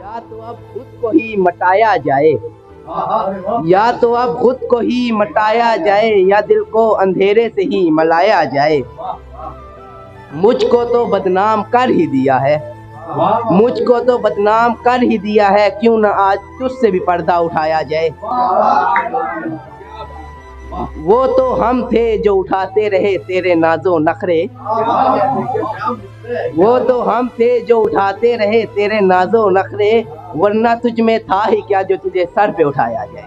या तो अब खुद को ही मटाया जाए, या तो अब खुद को ही मटाया जाए, या दिल को अंधेरे से ही मलाया जाए। मुझको तो बदनाम कर ही दिया है, मुझको तो बदनाम कर ही दिया है, क्यों ना आज तुझसे भी पर्दा उठाया जाए। वो तो हम थे जो उठाते रहे तेरे नाजो नखरे, वो तो हम थे जो उठाते रहे तेरे नाजो नखरे, वरना तुझ में था ही क्या जो तुझे सर पे उठाया जाए।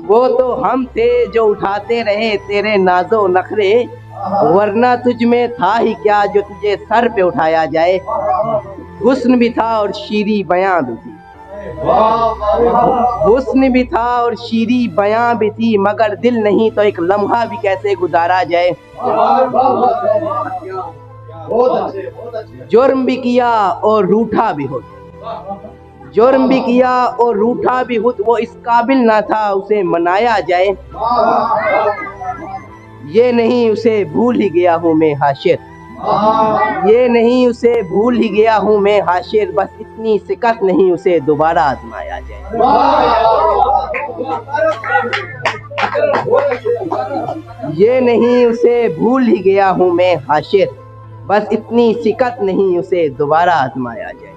वो तो हम थे जो उठाते रहे तेरे नाजो नखरे, वरना तुझ में था ही क्या जो तुझे सर पे उठाया जाए। हुस्न भी था और शीरी बयां भी थी, हुस्न भी था और शीरी बयां भी थी, मगर दिल नहीं तो एक लम्हा भी कैसे गुजारा जाए। जुर्म भी किया और रूठा भी हो, जुर्म भी किया और रूठा भी हो, वो इस काबिल ना था उसे मनाया जाए। ये नहीं उसे भूल ही गया हूँ मैं हाशिर, ये नहीं उसे भूल ही गया हूँ मैं हाशिर, बस इतनी शिकस्त नहीं उसे दोबारा आजमाया जाए। ये नहीं उसे भूल ही गया हूँ मैं हाशिर, बस इतनी शिकस्त नहीं उसे दोबारा आजमाया जाए।